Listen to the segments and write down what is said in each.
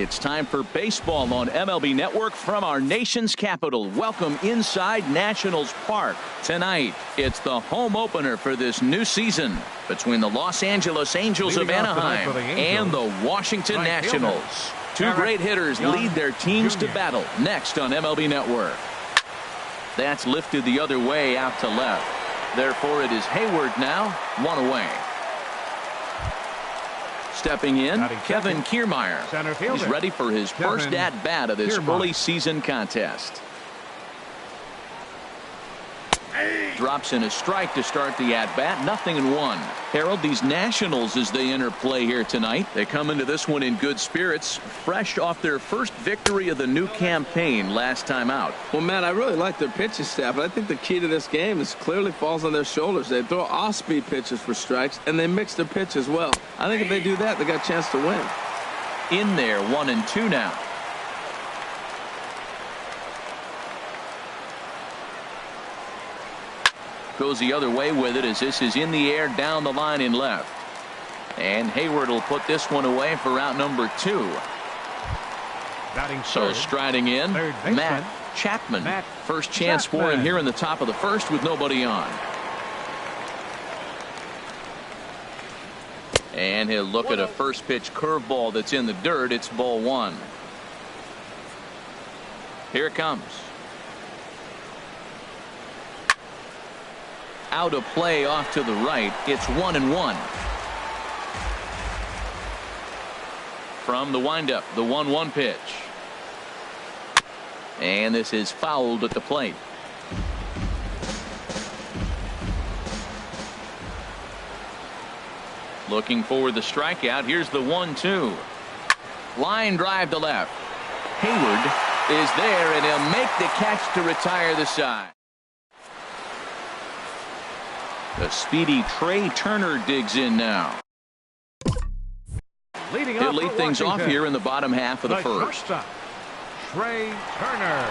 It's time for baseball on MLB Network from our nation's capital. Welcome inside Nationals Park. Tonight, it's the home opener for this new season between the Los Angeles Angels of Anaheim and the Washington Nationals. Two great hitters lead their teams to battle next on MLB Network. That's lifted the other way out to left. Therefore, it is Hayward now, one away. Stepping in, Kevin Kiermaier. He's ready for his first at-bat of this early season contest. Drops in a strike to start the at-bat. 0-1. Harold, these Nationals, as they enter play here tonight, they come into this one in good spirits, fresh off their first victory of the new campaign last time out. Well, Matt, I really like their pitching staff, but I think the key to this game is clearly falls on their shoulders. They throw off-speed pitches for strikes, and they mix their pitch as well. I think if they do that, they got a chance to win. In there, 1-2 now. Goes the other way with it as this is in the air down the line in left. And Hayward will put this one away for out number 2. So striding in, Matt Chapman. First chance for him here in the top of the first with nobody on. And he'll look at a first pitch curveball that's in the dirt. It's ball 1. Here it comes. Out of play off to the right. It's 1-1. From the windup, the 1-1 pitch. And this is fouled at the plate. Looking for the strikeout. Here's the 1-2. Line drive to left. Hayward is there, and he'll make the catch to retire the side. The speedy Trey Turner digs in now. He'll lead things off here in the bottom half of the first. Trey Turner.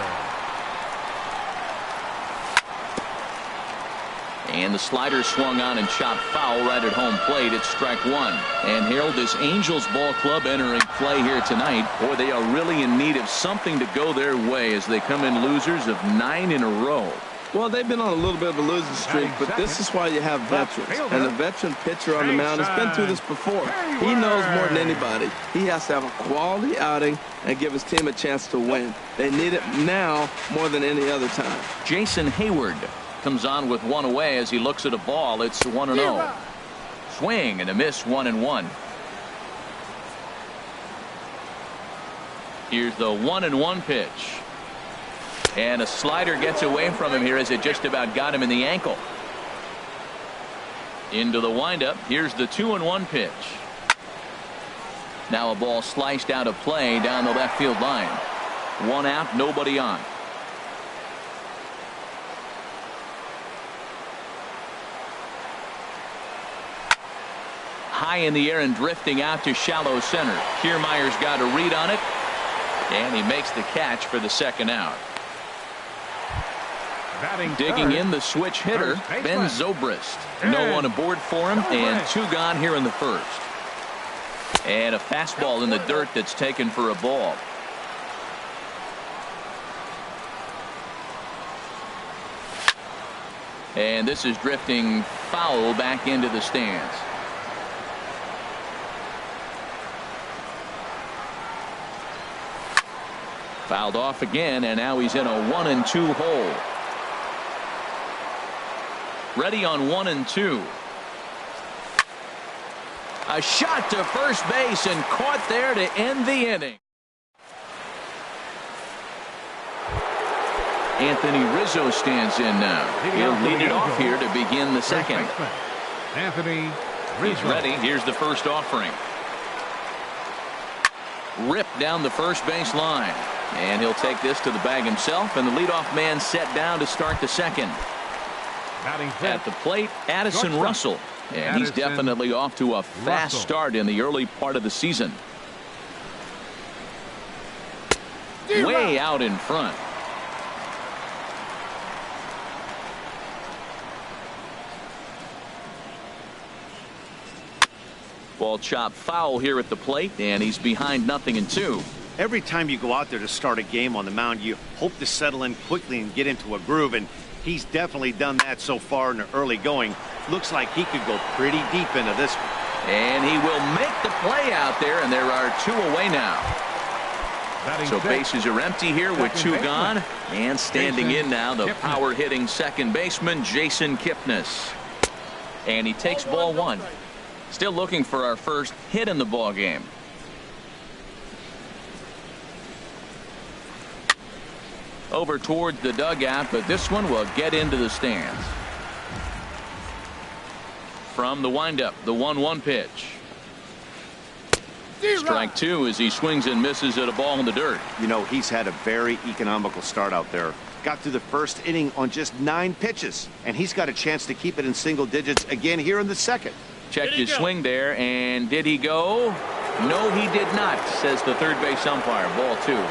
And the slider swung on and chopped foul right at home plate. It's strike 1. And Harold, this Angels ball club entering play here tonight. Boy, they are really in need of something to go their way as they come in losers of 9 in a row. Well, they've been on a little bit of a losing streak, but this is why you have veterans. And the veteran pitcher on the mound has been through this before. He knows more than anybody. He has to have a quality outing and give his team a chance to win. They need it now more than any other time. Jason Hayward comes on with one away as he looks at a ball. It's 1-0. Swing and a miss, 1-1. Here's the 1-1 pitch. And a slider gets away from him here as it just about got him in the ankle. Into the windup. Here's the 2-1 pitch. Now a ball sliced out of play down the left field line. One out, nobody on. High in the air and drifting out to shallow center. Kiermaier's got a read on it. And he makes the catch for the second out. Digging in, the switch hitter, Ben Zobrist. No one aboard for him, and 2 gone here in the first. And a fastball in the dirt that's taken for a ball. And this is drifting foul back into the stands. Fouled off again, and now he's in a 1-2 hole. Ready on 1-2. A shot to first base and caught there to end the inning. Anthony Rizzo stands in now. He'll lead it off here to begin the second. Anthony Rizzo. He's ready. Here's the first offering. Ripped down the first base line. And he'll take this to the bag himself, and the leadoff man set down to start the second. At the plate, Addison Russell. And he's definitely off to a fast start in the early part of the season. Way out in front. Ball chopped foul here at the plate, and he's behind 0-2. Every time you go out there to start a game on the mound, you hope to settle in quickly and get into a groove, and he's definitely done that so far in the early going. Looks like he could go pretty deep into this one. And he will make the play out there, and there are 2 away now. So bases are empty here with 2 gone. And standing in now, the power-hitting second baseman, Jason Kipnis. And he takes ball 1. Still looking for our first hit in the ball game. Over towards the dugout, but this one will get into the stands. From the windup, the 1-1 pitch. Strike 2 as he swings and misses at a ball in the dirt. You know, he's had a very economical start out there. Got through the first inning on just 9 pitches, and he's got a chance to keep it in single digits again here in the second. Checked his swing there, and did he go? No, he did not, says the third base umpire. Ball 2.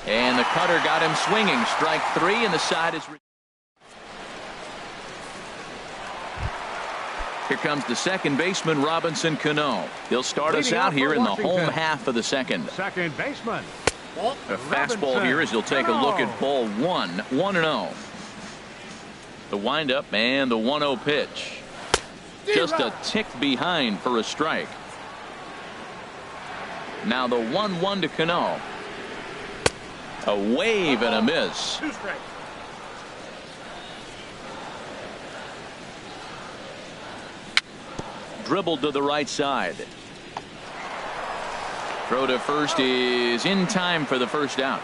And the cutter got him swinging. Strike 3, and the side is. Here comes the second baseman, Robinson Cano. He'll start us out here in the home half of the second. Second baseman. A fastball here as he'll take a look at ball 1. 1-0. The windup and the 1-0 pitch. Just a tick behind for a strike. Now the 1-1 to Cano. A wave and a miss. Dribbled to the right side. Throw to first is in time for the first out.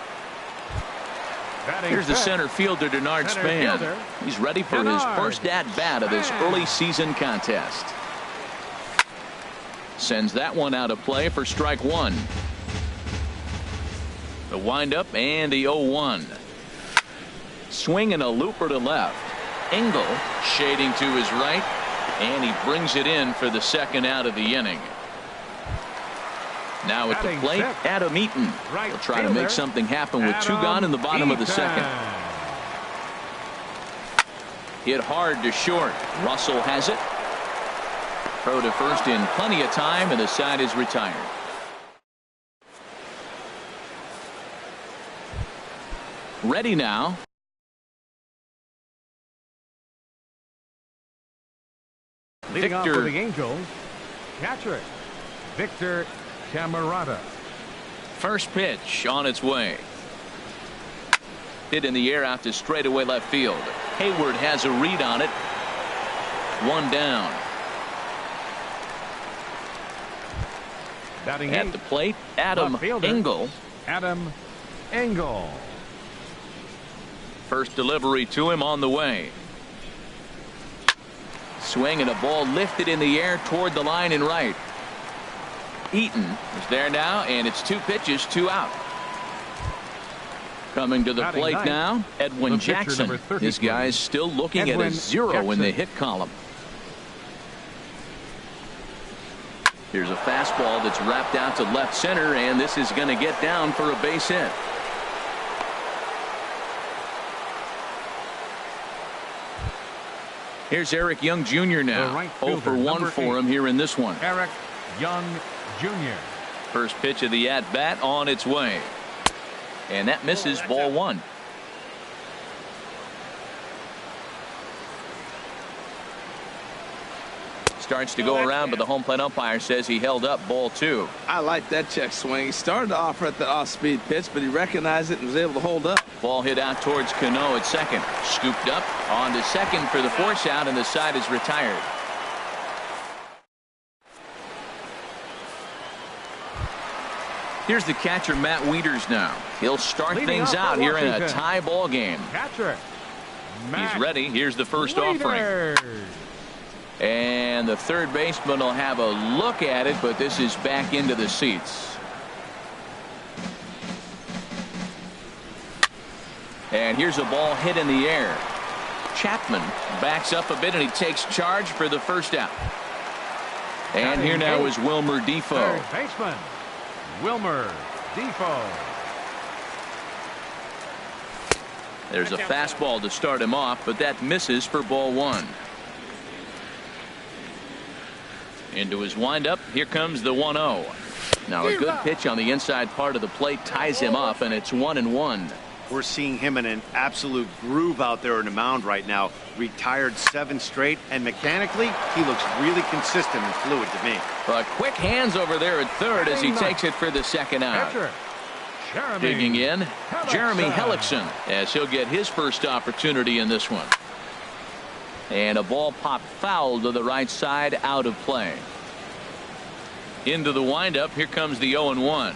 Here's the center fielder, Denard Span. He's ready for his first at-bat of this early season contest. Sends that one out of play for strike 1. The windup and the 0-1. Swing and a looper to left. Engel shading to his right, and he brings it in for the second out of the inning. Now at the plate, Adam Eaton. He'll try to make something happen with 2 gone in the bottom of the second. Hit hard to short. Russell has it. Throw to first in plenty of time, and the side is retired. Ready now. Leading off for the Angels, catcher Victor Camarada. First pitch on its way. Hit in the air out to straightaway left field. Hayward has a read on it. 1 down. Batting at the plate, Adam Engel. Adam Engel. First delivery to him on the way. Swing and a ball lifted in the air toward the line and right. Eaton is there now, and it's 2 pitches, 2 out. Coming to the plate now, Edwin Jackson. This guy's still looking at a 0 in the hit column. Here's a fastball that's wrapped out to left center, and this is going to get down for a base hit. Here's Eric Young Jr. now. 0 for 1 for him here in this one. Eric Young Jr. First pitch of the at-bat on its way. And that misses, ball 1. Starts to go around, but the home plate umpire says he held up, ball 2. I like that check swing. He started to offer at the off-speed pitch, but he recognized it and was able to hold up. Ball hit out towards Cano at second. Scooped up on to second for the force out, and the side is retired. Here's the catcher, Matt Wieters now. He'll start things out here in a tie ball game. Catcher, he's ready. Here's the first offering. And the third baseman will have a look at it, but this is back into the seats. And here's a ball hit in the air. Chapman backs up a bit, and he takes charge for the first out. And here now is Wilmer Defoe. Third baseman, Wilmer Defoe. There's a fastball to start him off, but that misses for ball 1. Into his windup. Here comes the 1-0. Now a good pitch on the inside part of the plate ties him up, and it's 1-1. We're seeing him in an absolute groove out there on the mound right now. Retired 7 straight, and mechanically, he looks really consistent and fluid to me. But quick hands over there at third as he takes it for the second out. Digging in, Jeremy Hellickson, as he'll get his first opportunity in this one. And a ball popped foul to the right side, out of play. Into the windup, here comes the 0-1.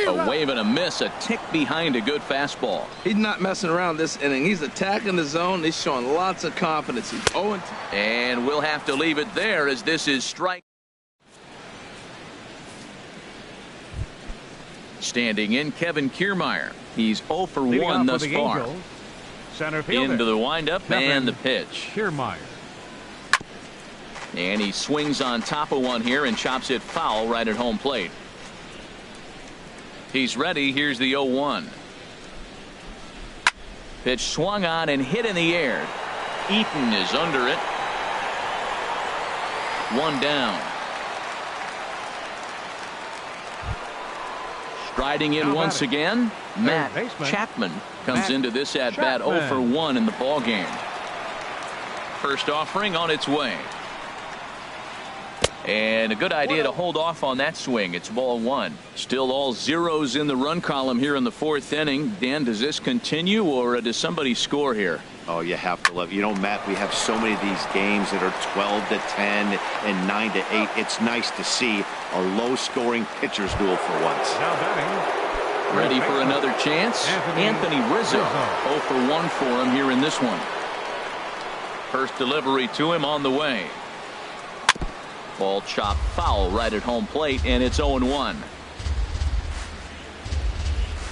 A wave and a miss, a tick behind a good fastball. He's not messing around this inning. He's attacking the zone. He's showing lots of confidence. He's 0-2. And we'll have to leave it there as this is strike. Standing in, Kevin Kiermaier. He's 0 for 1 thus far. Angels, center fielder. Into the windup and the pitch. Kiermaier. And he swings on top of one here and chops it foul right at home plate. He's ready. Here's the 0-1. Pitch swung on and hit in the air. Eaton is under it. 1 down. Striding in once again, Matt Chapman comes into this at bat 0 for 1 in the ball game. First offering on its way. And a good idea to hold off on that swing. It's ball 1. Still all zeros in the run column here in the 4th inning. Dan, does this continue, or does somebody score here? Oh, you have to love. You know, Matt, we have so many of these games that are 12-10 and 9-8. It's nice to see a low-scoring pitcher's duel for once. Now batting. Ready for another chance? Anthony Rizzo. 0 for 1 for him here in this one. First delivery to him on the way. Ball chopped foul right at home plate, and it's 0-1.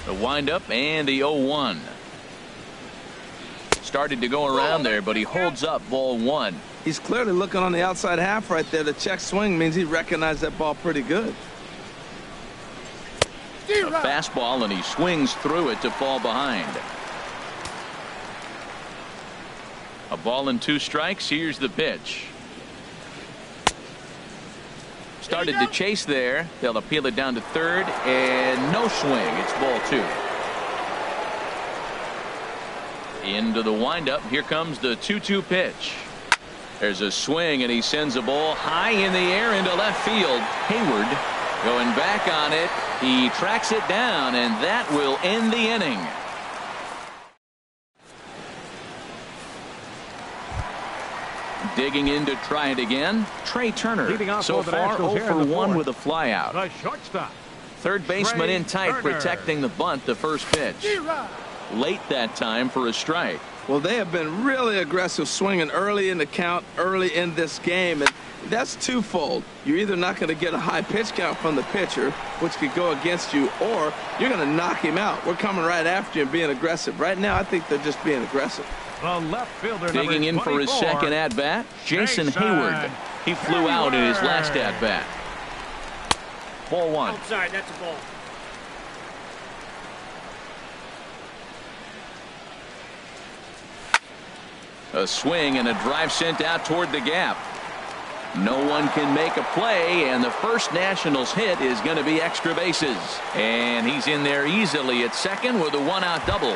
The windup and the 0-1. Started to go around there, but he holds up ball 1. He's clearly looking on the outside half right there. The check swing means he recognized that ball pretty good. A fastball, and he swings through it to fall behind. A ball and 2 strikes. Here's the pitch. Started to chase there. They'll appeal it down to third, and no swing. It's ball 2. Into the windup. Here comes the 2-2 pitch. There's a swing, and he sends a ball high in the air into left field. Hayward going back on it. He tracks it down, and that will end the inning. Digging in to try it again, Trey Turner. So far 0 for 1 with a flyout. The shortstop. Third baseman in tight, protecting the bunt, the first pitch. Late that time for a strike. Well, they have been really aggressive swinging early in the count, early in this game, and that's twofold. You're either not going to get a high pitch count from the pitcher, which could go against you, or you're going to knock him out. We're coming right after you and being aggressive. Right now, I think they're just being aggressive. The left fielder, digging in for his second at-bat, Jason Hayward. He flew out in his last at-bat. Ball 1. Outside, that's a ball. A swing and a drive sent out toward the gap. No one can make a play, and the first Nationals hit is going to be extra bases. And he's in there easily at second with a 1-out double.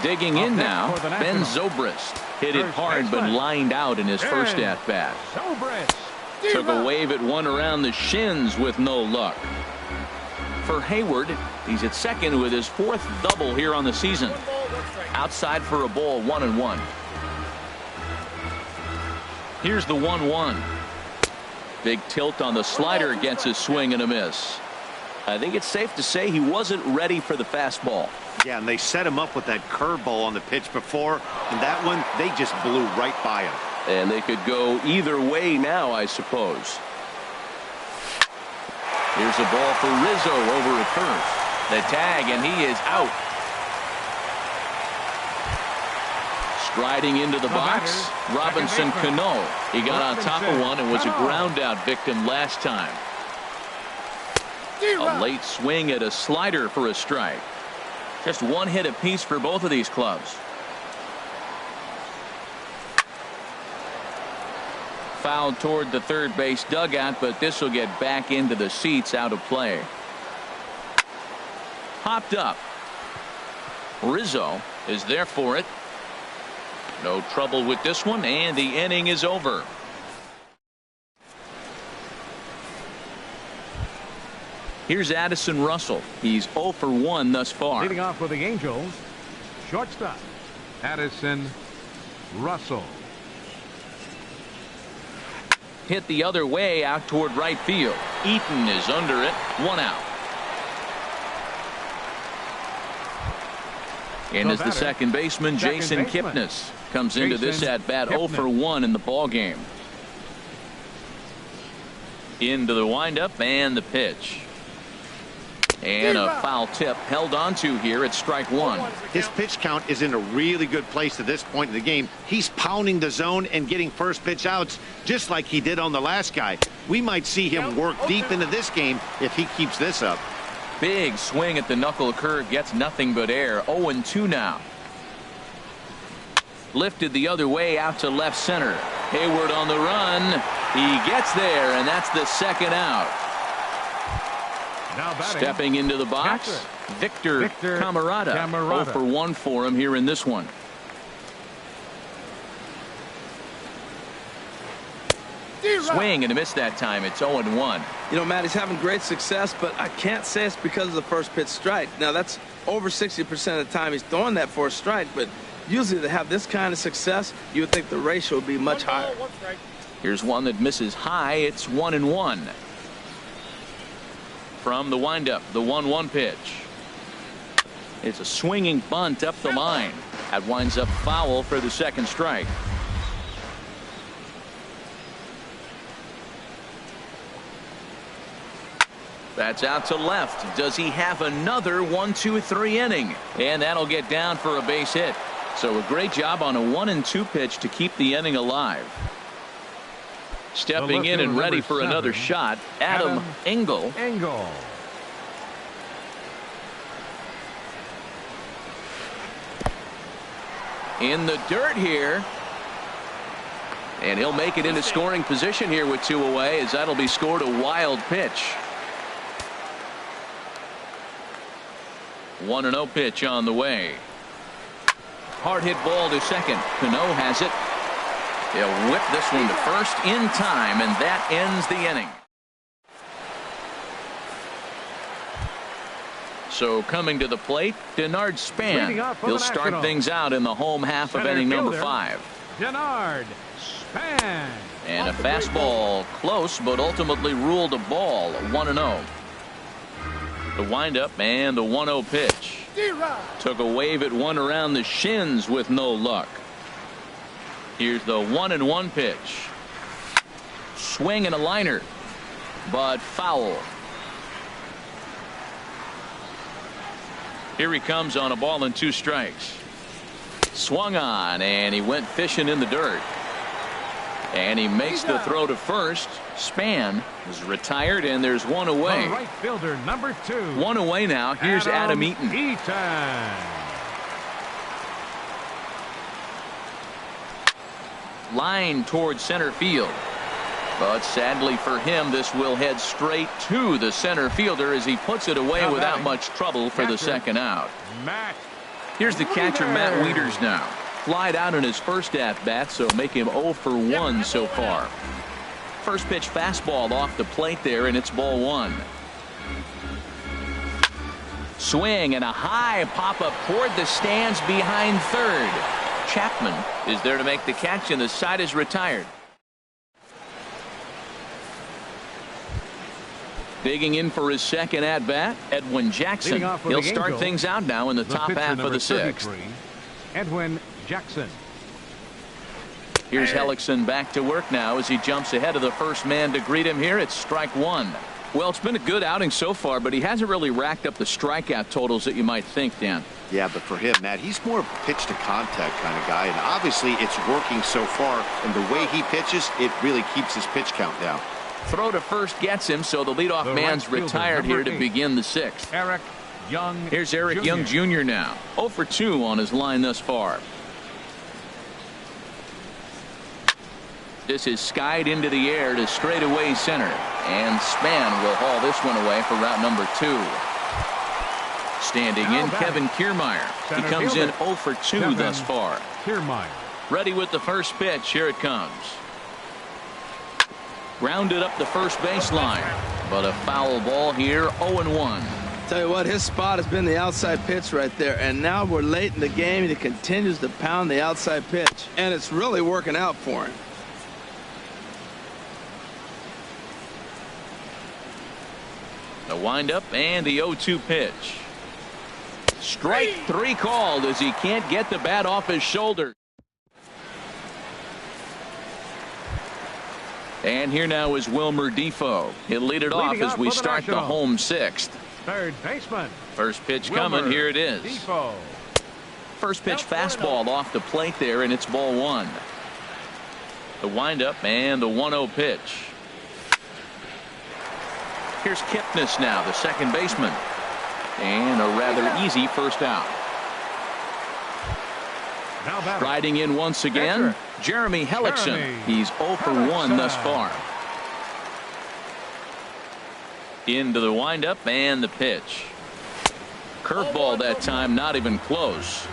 Digging in now, Ben Zobrist. Hit it hard but lined out in his first at-bat. Took a wave at one around the shins with no luck. For Hayward, he's at second with his 4th double here on the season. Outside for a ball, 1-1. Here's the 1-1. Big tilt on the slider, gets a swing and a miss. I think it's safe to say he wasn't ready for the fastball. Yeah, and they set him up with that curveball on the pitch before, and that one, they just blew right by him. And they could go either way now, I suppose. Here's a ball for Rizzo over at first. The tag, and he is out. Striding into the box, Robinson Cano. He got on top of one and was a ground out victim last time. A late swing at a slider for a strike. Just one hit apiece for both of these clubs. fouled toward the third base dugout, but this will get back into the seats, out of play. Hopped up. Rizzo is there for it. No trouble with this one, and the inning is over. Here's Addison Russell. He's 0 for 1 thus far. Leading off for the Angels, shortstop Addison Russell. Hit the other way out toward right field. Eaton is under it. 1 out. And as the second baseman, Jason Kipnis comes into this at bat 0 for 1 in the ball game. Into the windup and the pitch. And a foul tip held on to here at strike 1. His pitch count is in a really good place at this point in the game. He's pounding the zone and getting first pitch outs just like he did on the last guy. We might see him work deep into this game if he keeps this up. Big swing at the knuckle curve, gets nothing but air. 0-2 now. Lifted the other way out to left center. Hayward on the run. He gets there, and that's the second out. Now batting, stepping into the box, Victor Camarada. 0 for 1 for him here in this one. Swing and a miss that time. It's 0-1. You know, Matt, he's having great success, but I can't say it's because of the first pitch strike. Now, that's over 60% of the time he's throwing that for a strike, but usually to have this kind of success, you would think the ratio would be much higher. Here's one that misses high. It's 1-1. From the windup, the 1-1 pitch. It's a swinging bunt up the line. That winds up foul for the second strike. That's out to left. Does he have another 1-2-3 inning? And that'll get down for a base hit. So a great job on a 1-2 pitch to keep the inning alive. Stepping in and ready for another shot, Adam Engel. In the dirt here. And he'll make it into scoring position here with 2 away, as that'll be scored. A wild pitch. 1-0 pitch on the way. Hard hit ball to second. Cano has it. He'll whip this one to first in time, and that ends the inning. So coming to the plate, Denard Span. He'll start things out in the home half of inning number 5. Denard Span. And a fastball close, but ultimately ruled a ball. 1-0. The windup and the 1-0 pitch. Took a wave at one around the shins with no luck. Here's the 1-1 pitch. Swing and a liner, but foul. Here he comes on a ball and 2 strikes. Swung on, and he went fishing in the dirt. And he makes the throw to first. Span is retired, and there's 1 away. Right fielder number 2. 1 away now. Here's Adam Eaton. Line towards center field. But sadly for him, this will head straight to the center fielder as he puts it away without much trouble for the second out. Here's the catcher, Matt Wieters now. Flied out in his first at-bat, so make him 0 for 1 so far. First pitch fastball off the plate there, and it's ball 1. Swing and a high pop-up toward the stands behind third. Chapman is there to make the catch, and the side is retired. Digging in for his second at-bat, Edwin Jackson. He'll start things out now in the top half of the 6th. Edwin Jackson. Here's Hellickson back to work now as he jumps ahead of the first man to greet him here. It's strike 1. Well, it's been a good outing so far, but he hasn't really racked up the strikeout totals that you might think, Dan. Yeah, but for him, Matt, he's more of a pitch to contact kind of guy, and obviously it's working so far, and the way he pitches, it really keeps his pitch count down. Throw to first gets him, so the leadoff man's retired here to begin the 6th. Eric Young. Here's Eric Young Jr. now. 0 for 2 on his line thus far. This is skied into the air to straightaway center. And Span will haul this one away for route number 2. Standing in, Kevin Kiermaier. He comes in 0 for 2 thus far. Kiermaier. Ready with the first pitch. Here it comes. Grounded up the first baseline. But a foul ball here, 0-1. Tell you what, his spot has been the outside pitch right there. And now we're late in the game, and he continues to pound the outside pitch. And it's really working out for him. The windup and the 0-2 pitch. Strike 3 called as he can't get the bat off his shoulder. And here now is Wilmer Defoe. He'll lead it off as we start the home 6th. Third baseman. First pitch coming. Here it is. Defoe. First pitch fastball off the plate there, and it's ball 1. The windup and the 1-0 pitch. Here's Kipnis now, the second baseman. And a rather easy first out. Riding in once again, Jeremy Hellickson. He's 0 for 1 thus far. Into the windup and the pitch. Curveball that time, not even close.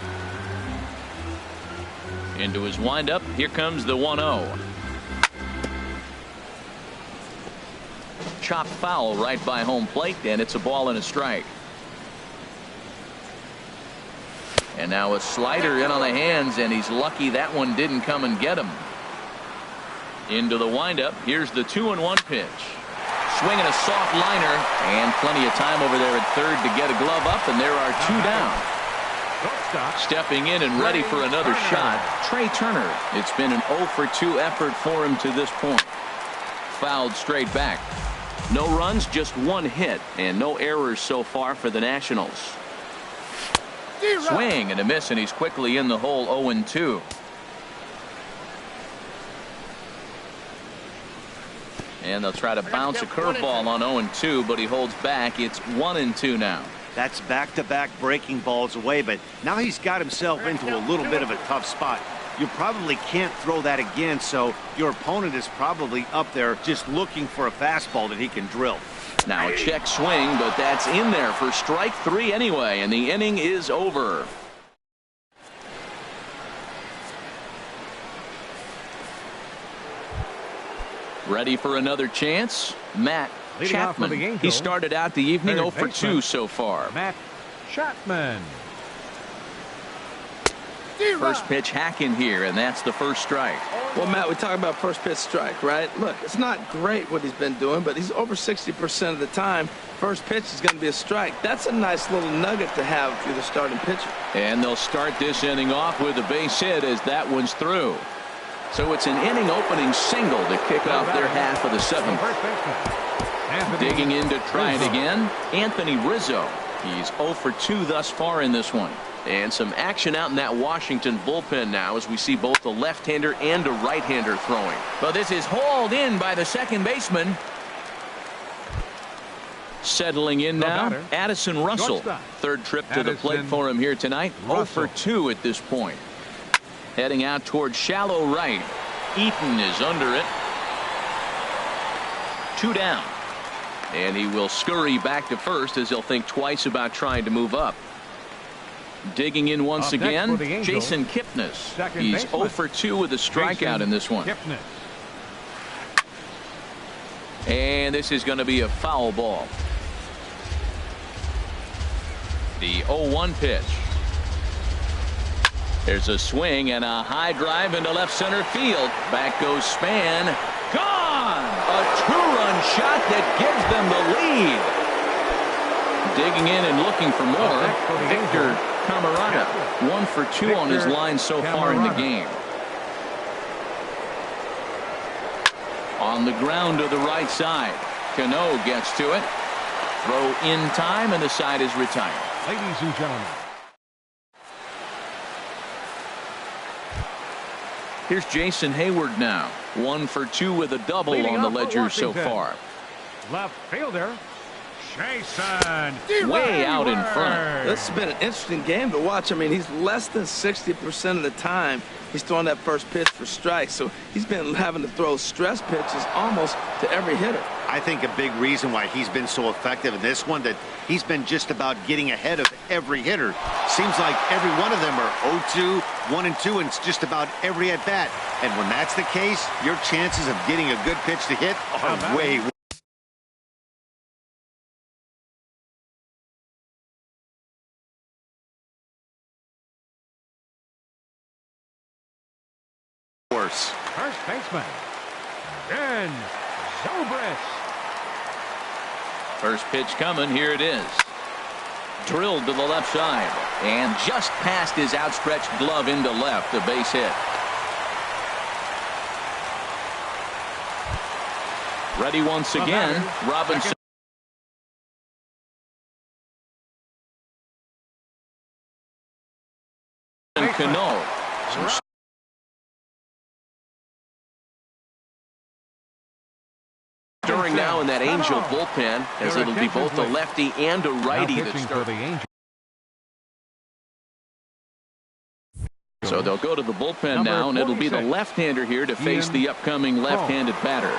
Into his windup. Here comes the 1-0. Chopped foul right by home plate, and it's a ball and a strike. And now a slider in on the hands, and he's lucky that one didn't come and get him. Into the windup. Here's the 2-1 pitch. Swinging a soft liner, and plenty of time over there at third to get a glove up, and there are 2 down. Stepping in and ready for another shot, Trey Turner. It's been an 0 for 2 effort for him to this point. Fouled straight back. No runs, just 1 hit, and no errors so far for the Nationals. Swing and a miss, and he's quickly in the hole. 0-2. And they'll try to bounce a curveball on 0-2, but he holds back. It's 1-2 now. That's back-to-back breaking balls away, but now he's got himself into a little bit of a tough spot. You probably can't throw that again, so your opponent is probably up there just looking for a fastball that he can drill. Now a check swing, but that's in there for strike 3 anyway, and the inning is over. Ready for another chance? Matt Chapman. He started out the evening 0 for 2 so far. Matt Chapman. First pitch hack in here, and that's the first strike. Well, Matt, we talk about first pitch strike, right? Look, it's not great what he's been doing, but he's over 60% of the time. First pitch is going to be a strike. That's a nice little nugget to have if you're the starting pitcher. And they'll start this inning off with a base hit as that one's through. So it's an inning opening single to kick off their half of the 7th. Digging in to try it again, Anthony Rizzo. He's 0 for 2 thus far in this one. And some action out in that Washington bullpen now as we see both a left-hander and a right-hander throwing. But this is hauled in by the second baseman. Settling in now, Addison Russell. Third trip to the plate for him here tonight. 0 for 2 at this point. Heading out towards shallow right. Eaton is under it. 2 down. And he will scurry back to first as he'll think twice about trying to move up. Digging in once again, Jason Kipnis. He's 0 for 2 with a strikeout in this one. And this is going to be a foul ball. The 0-1 pitch. There's a swing and a high drive into left center field. Back goes Span. Gone! A 2-run shot that gives them the lead. Digging in and looking for more. Victor Camarada, 1 for 2 on his line so far in the game. On the ground to the right side. Cano gets to it. Throw in time, and the side is retired. Ladies and gentlemen. Here's Jason Hayward now. 1 for 2 with a double on the ledger so far. Left fielder. Jason. Way out in front. This has been an interesting game to watch. I mean, he's less than 60% of the time he's throwing that first pitch for strikes. So he's been having to throw stress pitches almost to every hitter. I think a big reason why he's been so effective in this one, that he's been just about getting ahead of every hitter. Seems like every one of them are 0-2, 1-2, and it's just about every at-bat. And when that's the case, your chances of getting a good pitch to hit are way worse. First baseman, Ben Zobrist. First pitch coming. Here it is. Drilled to the left side. And just past his outstretched glove into left. A base hit. Ready once again. Robinson. Cano. Stirring now in that Angel bullpen, as it'll be both a lefty and a righty that start. So they'll go to the bullpen now, and it'll be the left-hander here to face the upcoming left-handed batter.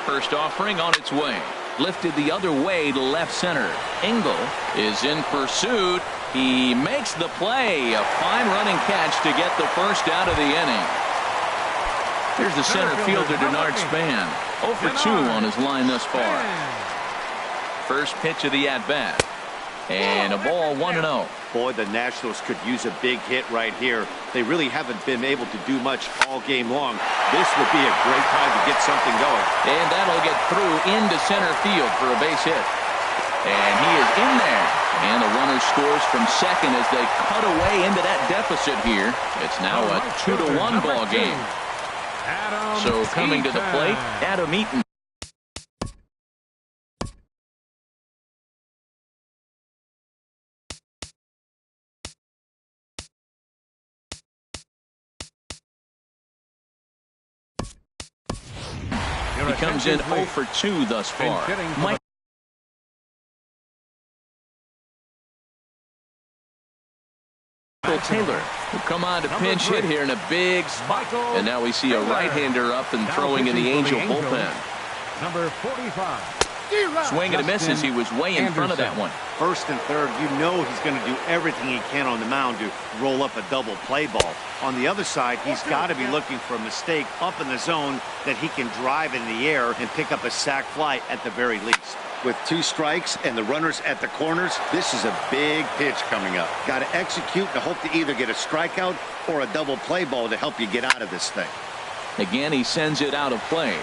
First offering on its way. Lifted the other way to left center. Engel is in pursuit. He makes the play. A fine running catch to get the first out of the inning. Here's the center fielder, Denard Span. 0 for 2 on his line thus far. First pitch of the at-bat. And a ball 1-0. Boy, the Nationals could use a big hit right here. They really haven't been able to do much all game long. This would be a great time to get something going. And that'll get through into center field for a base hit. And he is in there. And the runner scores from second as they cut away into that deficit here. It's now a 2-1 ball game. So coming to the plate, Adam Eaton. He comes in 0 for 2 thus far. Mike Taylor will come on to pinch hit here in a big spot. And now we see a right-hander up and throwing in the Angel bullpen. Number 45. Swing and a miss as he was way in front of that one. First and third, you know he's going to do everything he can on the mound to roll up a double play ball. On the other side, he's got to be looking for a mistake up in the zone that he can drive in the air and pick up a sac fly at the very least. With 2 strikes and the runners at the corners, this is a big pitch coming up. Got to execute and hope to either get a strikeout or a double play ball to help you get out of this thing. Again, he sends it out of play.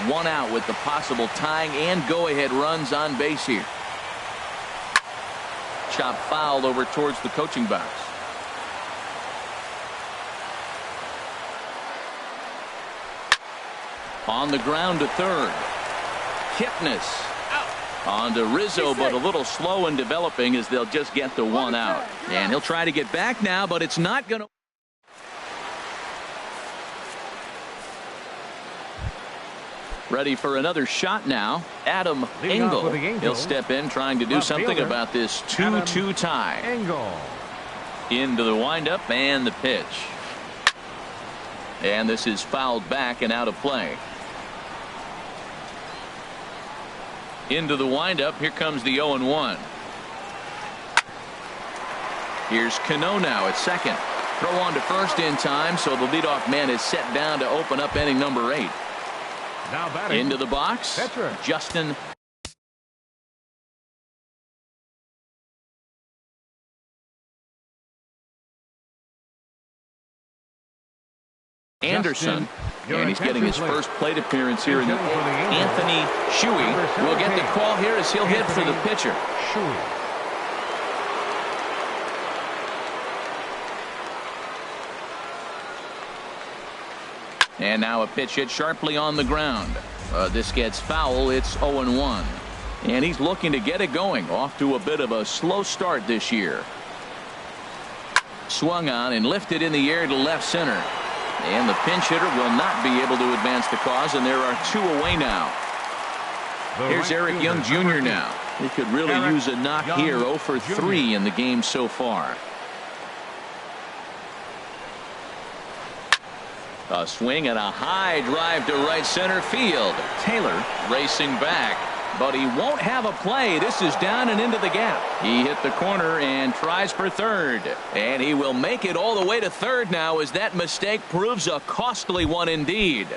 1 out with the possible tying and go-ahead runs on base here. Chop foul over towards the coaching box. On the ground to third. Kipnis on to Rizzo, but a little slow in developing as they'll just get the 1 out. And he'll try to get back now, but it's not going to. Ready for another shot now. Adam Engel. He'll step in trying to do something about this 2-2 tie. Engel. Into the windup and the pitch. And this is fouled back and out of play. Into the windup. Here comes the 0-1. Here's Cano now at second. Throw on to first in time, so the leadoff man is set down to open up inning number 8. Now batting. Into the box. Pitcher. Justin Anderson. And he's getting his first plate appearance here in the Anthony Shuey will get the call here as he'll hit for the pitcher. And now a pitch hit sharply on the ground. This gets foul. It's 0-1. And he's looking to get it going. Off to a bit of a slow start this year. Swung on and lifted in the air to left center. And the pinch hitter will not be able to advance the cause, and there are 2 away now. Here's Eric Young Jr. now. He could really use a knock here. 0 for 3 in the game so far. A swing and a high drive to right center field. Taylor racing back, but he won't have a play. This is down and into the gap. He hit the corner and tries for third, and he will make it all the way to third now, as that mistake proves a costly one indeed.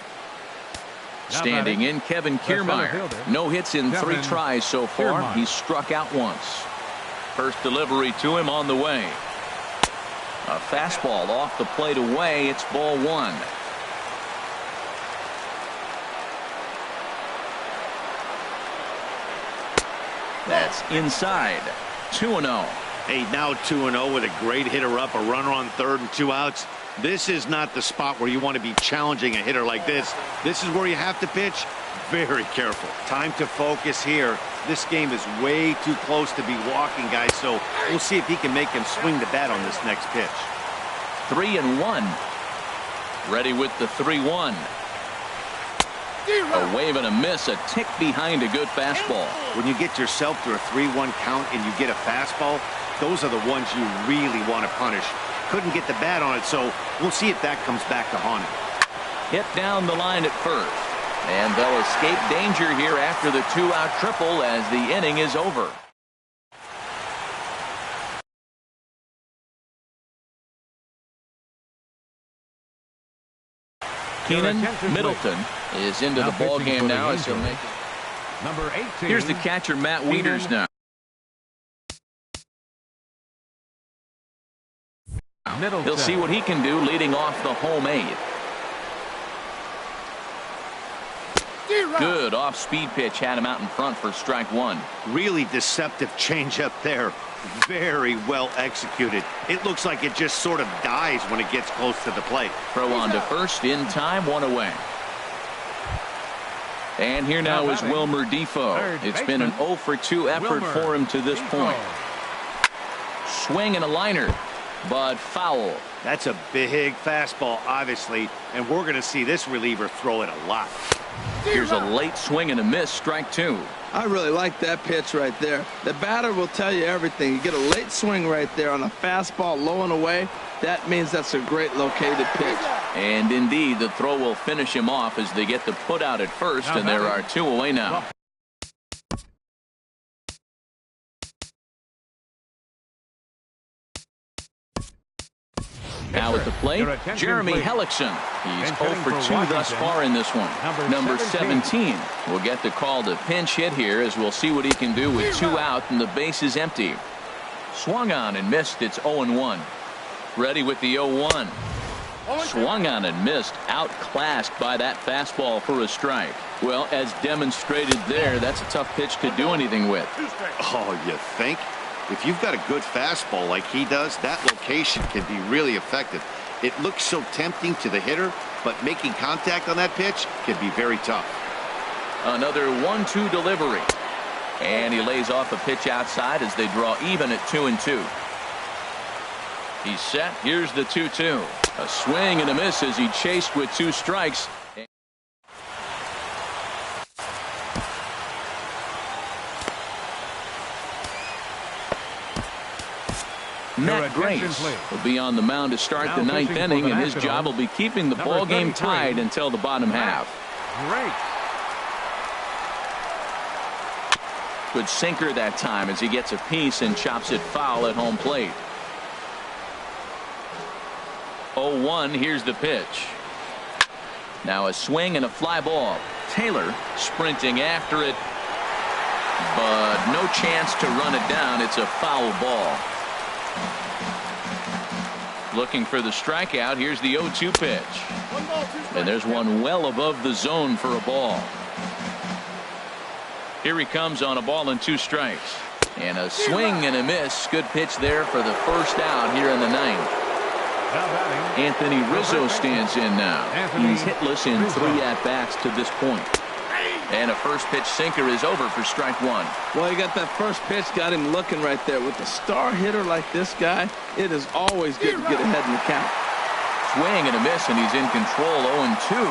Standing in, Kevin Kiermaier. No hits in 3 tries so far. He's struck out once. First delivery to him on the way. A fastball off the plate away. It's ball 1. That's inside. 2-0. Hey, now 2-0 with a great hitter up, a runner on third and 2 outs. This is not the spot where you want to be challenging a hitter like this. This is where you have to pitch very careful. Time to focus here. This game is way too close to be walking, guys, so we'll see if he can make him swing the bat on this next pitch. 3-1. Ready with the 3-1. A wave and a miss, a tick behind a good fastball. When you get yourself to a 3-1 count and you get a fastball, those are the ones you really want to punish. Couldn't get the bat on it, so we'll see if that comes back to haunt him. Hit down the line at first, and they'll escape danger here after the 2-out triple as the inning is over. Keenan Middleton is into the ball game now as he'll make it. Number 18. Here's the catcher, Matt Wieters, now. Middleton. He'll see what he can do leading off the home 8th. Good off-speed pitch had him out in front for strike 1. Really deceptive changeup there. Very well executed. It looks like it just sort of dies when it gets close to the plate. Throw on to first in time, 1 away. And here now is Wilmer Defoe. It's been an 0 for 2 effort for him to this point. Swing and a liner, but foul. That's a big fastball, obviously, and we're going to see this reliever throw it a lot. Here's a late swing and a miss, strike 2. I really like that pitch right there. The batter will tell you everything. You get a late swing right there on a fastball low and away. That means that's a great located pitch. And indeed, the throw will finish him off as they get the put out at first, and there are 2 away now. Now at the plate, Jeremy Hellickson. He's 0 for 2 thus far in this one. Number 17 will get the call to pinch hit here, as we'll see what he can do with 2 out and the base is empty. Swung on and missed. It's 0-1. Ready with the 0-1. Swung on and missed. Outclassed by that fastball for a strike. Well, as demonstrated there, that's a tough pitch to do anything with. Oh, you think? If you've got a good fastball like he does, that location can be really effective. It looks so tempting to the hitter, but making contact on that pitch can be very tough. Another 1-2 delivery. And he lays off a pitch outside as they draw even at 2-2. He's set. Here's the 2-2. A swing and a miss as he chased with 2 strikes. Matt Grace will be on the mound to start the 9th inning, and his job will be keeping the ball game tied until the bottom half. Good sinker that time as he gets a piece and chops it foul at home plate. 0-1. Here's the pitch. Now a swing and a fly ball. Taylor sprinting after it, but no chance to run it down. It's a foul ball. Looking for the strikeout. Here's the 0-2 pitch. And there's one well above the zone for a ball. Here he comes on a ball and 2 strikes. And a swing and a miss. Good pitch there for the first out here in the 9th. Anthony Rizzo stands in now. He's hitless in 3 at-bats to this point. And a first pitch sinker is over for strike 1. Well, you got that first pitch, got him looking right there. With a star hitter like this guy, it is always good to get ahead in the count. Swing and a miss, and he's in control. 0-2.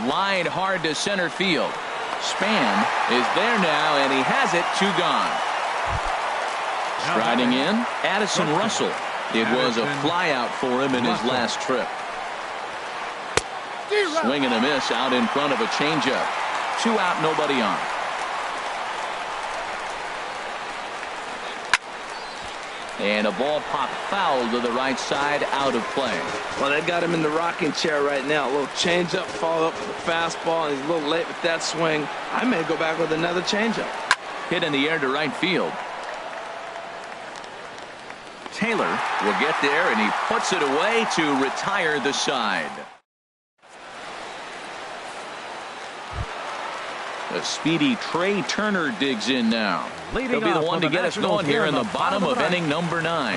Lined hard to center field. Span is there now, and he has it. 2 gone. Striding in, Addison Russell. It was a flyout for him in his last trip. Swing and a miss out in front of a changeup. 2 out, nobody on. And a ball popped foul to the right side, out of play. Well, they got him in the rocking chair right now. A little changeup, follow up with the fastball, and he's a little late with that swing. I may go back with another changeup. Hit in the air to right field. Taylor will get there, and he puts it away to retire the side. The speedy Trey Turner digs in now. He'll be the one to get us going here in the bottom of inning number 9.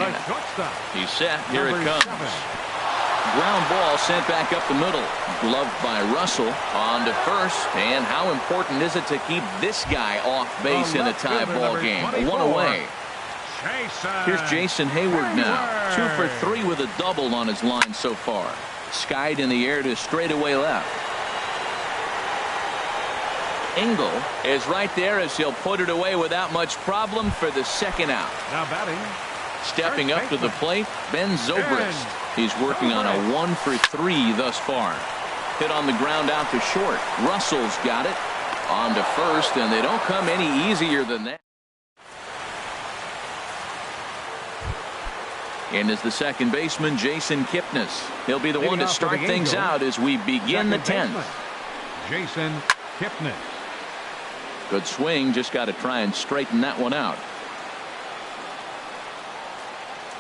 He's set. Here it comes. Ground ball sent back up the middle. Gloved by Russell on to first. And how important is it to keep this guy off base in a tie ball game? 1 away. Here's Jason Hayward now. 2 for 3 with a double on his line so far. Skied in the air to straightaway left. Engel is right there as he'll put it away without much problem for the 2nd out. Now batting. Stepping up to the plate, Ben Zobrist. He's working on a 1 for 3 thus far. Hit on the ground out to short. Russell's got it. On to first, and they don't come any easier than that. In is the second baseman, Jason Kipnis. He'll be the one to start things out as we begin the 10th. Jason Kipnis. Good swing, just got to try and straighten that one out.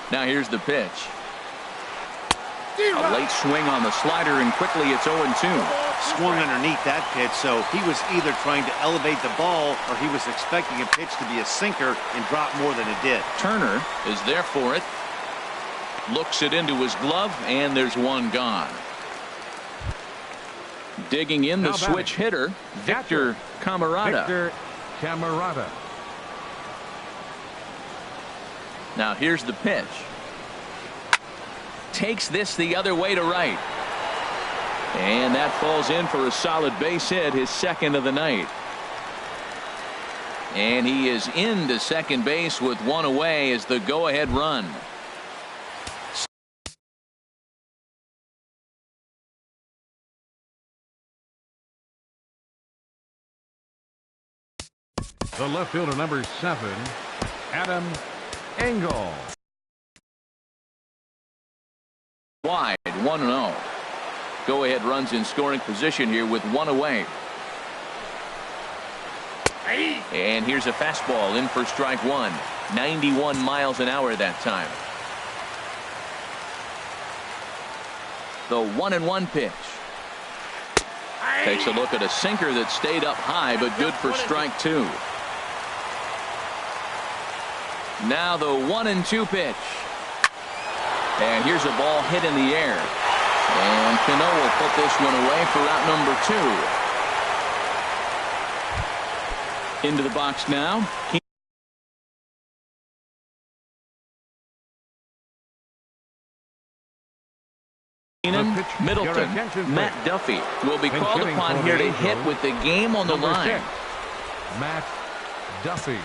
Now here's the pitch. A late swing on the slider, and quickly it's 0-2. Swung underneath that pitch, so he was either trying to elevate the ball or he was expecting a pitch to be a sinker and drop more than it did. Turner is there for it. Looks it into his glove, and there's 1 gone. Digging in the switch hitter, Victor Camarada. Now here's the pitch. Takes this the other way to right. And that falls in for a solid base hit, his 2nd of the night. And he is into second base with 1 away as the go-ahead run. The left fielder, number 7, Adam Engel. Wide, 1-0. Go-ahead runs in scoring position here with 1 away. And here's a fastball in for strike 1. 91 miles an hour that time. The 1-1 pitch. Takes a look at a sinker that stayed up high, but good for strike 2. Now the 1-2 pitch. And here's a ball hit in the air. And Cano will put this one away for out number 2. Into the box now. Middleton, Matt Duffy will be called upon here to hit with the game on the line. Matt Duffy.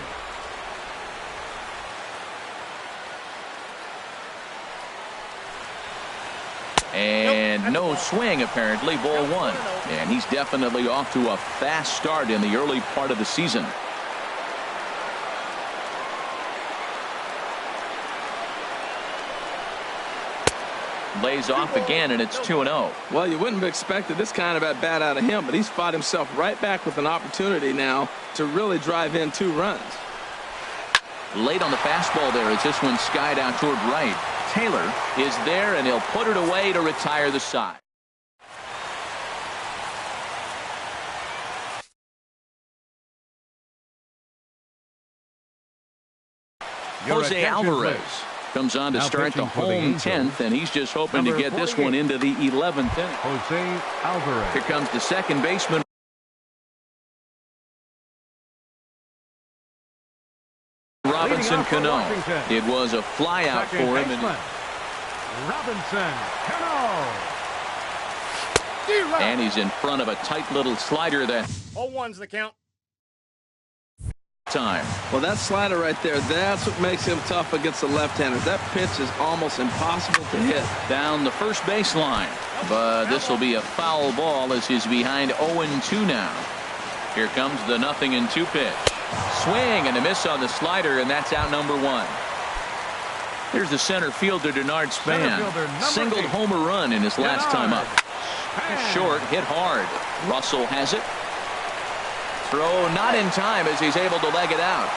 And no swing, apparently. Ball 1. And he's definitely off to a fast start in the early part of the season. Lays off again, and it's 2-0. Well, you wouldn't have expected this kind of at bat out of him, but he's fought himself right back with an opportunity now to really drive in 2 runs. Late on the fastball there as this one skied out toward right. Taylor is there, and he'll put it away to retire the side. Jose Alvarez comes on to start the home 10th, and he's just hoping to get this one into the 11th inning. Jose Alvarez. Here comes the second baseman. Robinson Cano. It was a flyout for him. Robinson Cano. And he's in front of a tight little slider that 0-1's the count. time. Well, that slider right there, that's what makes him tough against the left-handers. That pitch is almost impossible to hit. Down the first baseline. But this will be a foul ball as he's behind 0-2 now. Here comes the 0-2 pitch. Swing and a miss on the slider, and that's out number 1. Here's the center fielder, Denard Span. Singled homer run in his last time up. Short, hit hard. Russell has it. Throw not in time as he's able to leg it out.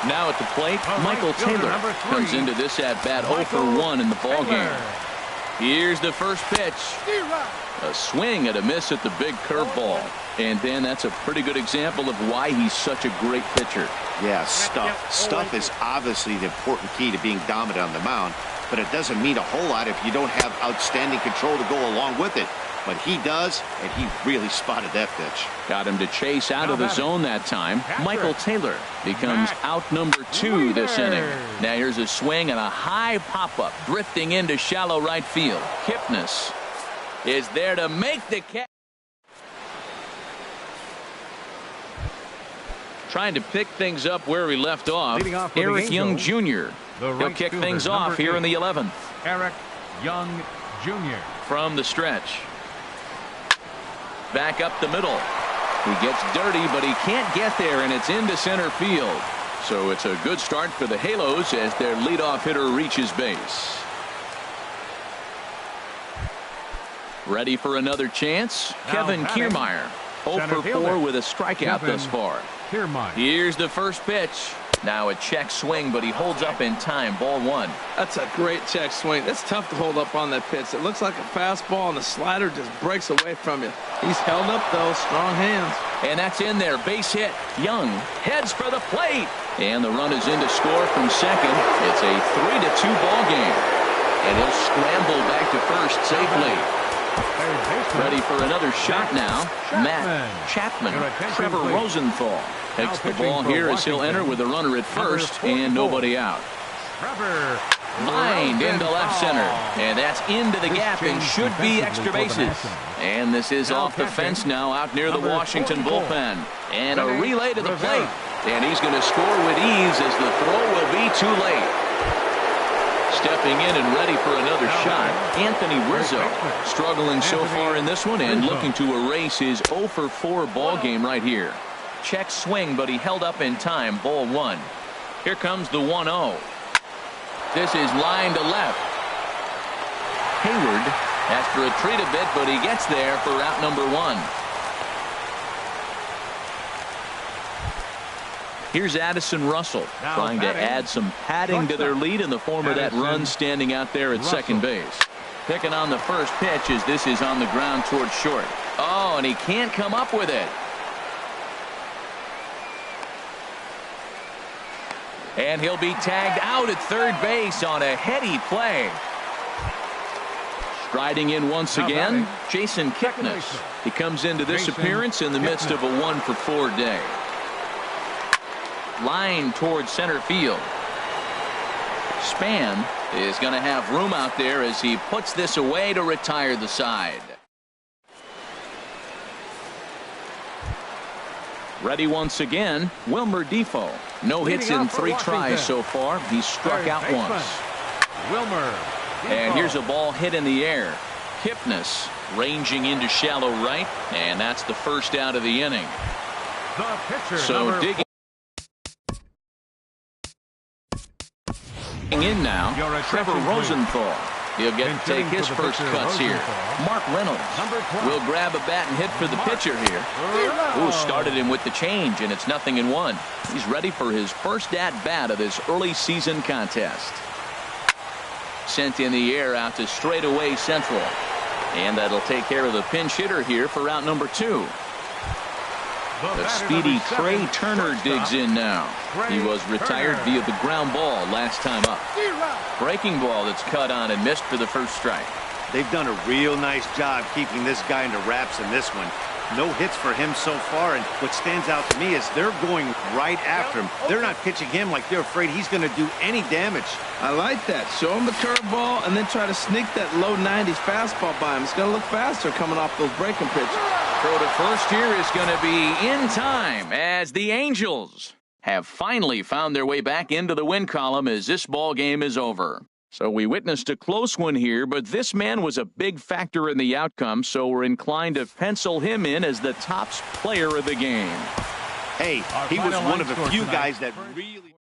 Now at the plate, Michael Taylor comes into this at-bat 0 for 1 in the ballgame. Here's the first pitch. A swing and a miss at the big curveball. And then that's a pretty good example of why he's such a great pitcher. Yeah, stuff. Stuff is obviously the important key to being dominant on the mound, but it doesn't mean a whole lot if you don't have outstanding control to go along with it. But he does, and he really spotted that pitch. Got him to chase out of the zone that time. Michael Taylor becomes out number 2 this inning. Now here's a swing and a high pop-up drifting into shallow right field. Kipnis is there to make the catch. Trying to pick things up where we left off. Eric Young Jr. He'll kick things off here in the 11th. Eric Young Jr. From the stretch. Back up the middle. He gets dirty, but he can't get there, and it's into center field. So it's a good start for the Halos as their leadoff hitter reaches base. Ready for another chance? Kevin Kiermaier. 0 for 4 with a strikeout thus far. Here's the first pitch. Now a check swing, but he holds up in time. Ball 1. That's a great check swing. That's tough to hold up on that pitch. It looks like a fastball, and the slider just breaks away from you. He's held up, though. Strong hands. And that's in there. Base hit. Young heads for the plate. And the run is in to score from second. It's a 3-2 ball game. And he'll scramble back to first safely. Ready for another shot now. Matt Chapman. Trevor Rosenthal takes the ball here as he'll enter with a runner at first and nobody out. Lined into left center. And that's into the gap and should be extra bases. And this is off the fence now out near the Washington bullpen. And a relay to the plate. And he's going to score with ease as the throw will be too late. Stepping in and ready for another shot, Anthony Rizzo. Struggling so far in this one and looking to erase his 0 for 4 ball game right here. Check swing, but he held up in time. Ball 1. Here comes the 1-0. This is line to left. Hayward has to retreat a bit, but he gets there for out number 1. Here's Addison Russell trying to add some padding to their lead in the form of that run standing out there at second base. Picking on the first pitch as this is on the ground towards short. Oh, and he can't come up with it. And he'll be tagged out at third base on a heady play. Striding in once again, Jason Kipnis. He comes into this appearance in the midst of a 1 for 4 day. Line towards center field. Span is going to have room out there as he puts this away to retire the side. Ready once again, Wilmer Defoe. No hits in 3 tries so far. He's struck out once. Wilmer. And here's a ball hit in the air. Kipnis ranging into shallow right, and that's the first out of the inning. The pitcher, so digging in now, Trevor Rosenthal. He'll get to take his first cuts here. Mark Reynolds will grab a bat and hit for the pitcher here. Ooh, started him with the change, and it's 0-1. He's ready for his first at-bat of this early season contest. Sent in the air out to straightaway central. And that'll take care of the pinch hitter here for out number 2. The speedy Trey Turner digs in now. He was retired via the ground ball last time up. Breaking ball that's cut on and missed for the first strike. They've done a real nice job keeping this guy into wraps in this one. No hits for him so far, and what stands out to me is they're going right after him. They're not pitching him like they're afraid he's going to do any damage. I like that. Show him the curveball and then try to sneak that low 90s fastball by him. It's going to look faster coming off those breaking pitches. Throw to first here is going to be in time as the Angels have finally found their way back into the win column as this ball game is over. So we witnessed a close one here, but this man was a big factor in the outcome, so we're inclined to pencil him in as the top player of the game. Hey, he was one of the few guys that really...